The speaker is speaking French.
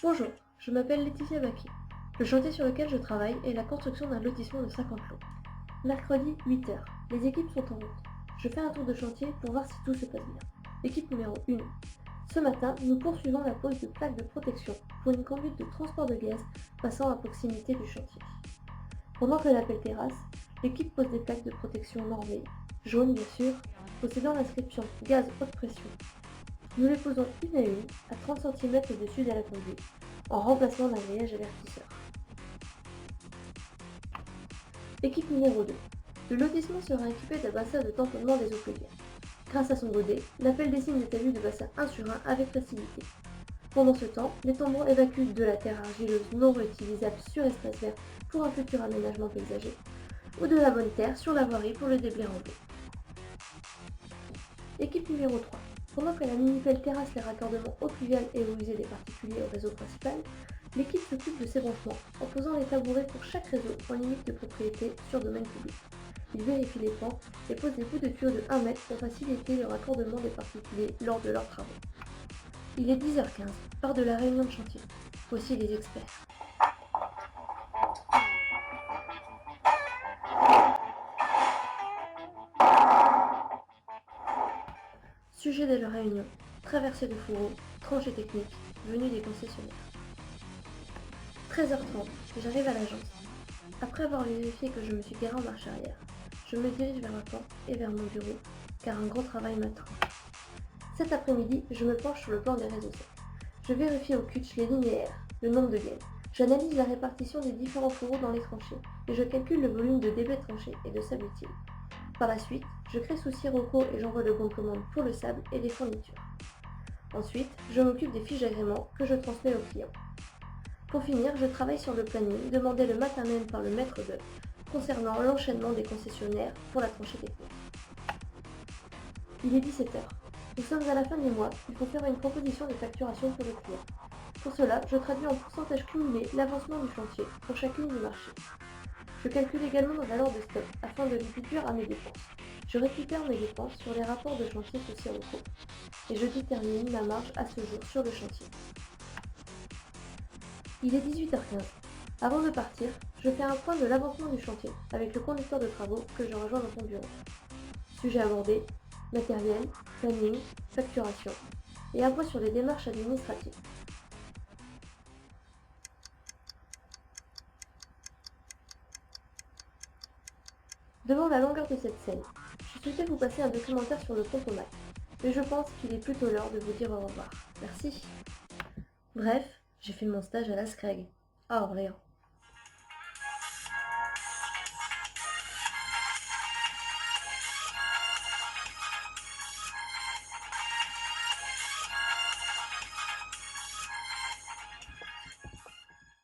Bonjour, je m'appelle Laetitia Baki. Le chantier sur lequel je travaille est la construction d'un lotissement de 50 lots. Mercredi, 8 heures. Les équipes sont en route. Je fais un tour de chantier pour voir si tout se passe bien. Équipe numéro 1. Ce matin, nous poursuivons la pose de plaques de protection pour une conduite de transport de gaz passant à proximité du chantier. Pendant que l'appel terrasse, l'équipe pose des plaques de protection normées, jaunes bien sûr, possédant l'inscription gaz haute pression. Nous les posons une à une, à 30 cm au-dessus de la conduite, en remplacement d'un grillage avertisseur. Équipe numéro 2. Le lotissement sera équipé d'un bassin de tamponnement des eaux pluviales. Grâce à son godet, l'appel des signes est élu de bassin 1 sur 1 avec facilité. Pendant ce temps, les tambours évacuent de la terre argileuse non réutilisable sur espace vert pour un futur aménagement paysager, ou de la bonne terre sur la voirie pour le déblai en bleu. Équipe numéro 3. Pendant que la mini-pelle terrasse les raccordements eau pluviale et eau usée des particuliers au réseau principal, l'équipe s'occupe de ces branchements en posant les tabourets pour chaque réseau en limite de propriété sur domaine public. Ils vérifient les pans et posent des bouts de tuyaux de 1 mètre pour faciliter le raccordement des particuliers lors de leurs travaux. Il est 10h15, part de la réunion de chantier. Voici les experts. Sujet de la réunion, traversée de fourreaux, tranchées techniques, venue des concessionnaires. 13h30, j'arrive à l'agence. Après avoir vérifié que je me suis garé en marche arrière, je me dirige vers ma porte et vers mon bureau, car un gros travail m'attend. Cet après-midi, je me penche sur le plan des réseaux secs. Je vérifie au CUTCH les linéaires, le nombre de gaines. J'analyse la répartition des différents fourreaux dans les tranchées, et je calcule le volume de débit tranché et de sable utile. Par la suite, je crée sous Sirocco et j'envoie le bon de commande pour le sable et les fournitures. Ensuite, je m'occupe des fiches d'agrément que je transmets aux clients. Pour finir, je travaille sur le planning demandé le matin même par le maître d'œuvre concernant l'enchaînement des concessionnaires pour la tranchée technique. Il est 17h. Nous sommes à la fin du mois, il faut faire une proposition de facturation pour le client. Pour cela, je traduis en pourcentage cumulé l'avancement du chantier pour chacune du marché. Je calcule également la valeur de stock afin de les déduire à mes dépenses. Je récupère mes dépenses sur les rapports de chantier sous Sirocco et je détermine ma marge à ce jour sur le chantier. Il est 18h15. Avant de partir, je fais un point de l'avancement du chantier avec le conducteur de travaux que je rejoins dans son bureau. Sujet abordé, matériel, planning, facturation et un point sur les démarches administratives. Devant la longueur de cette scène, je souhaitais vous passer un documentaire sur le Contomac, mais je pense qu'il est plutôt l'heure de vous dire au revoir. Merci. Bref, j'ai fait mon stage à la SCREG, à Orléans.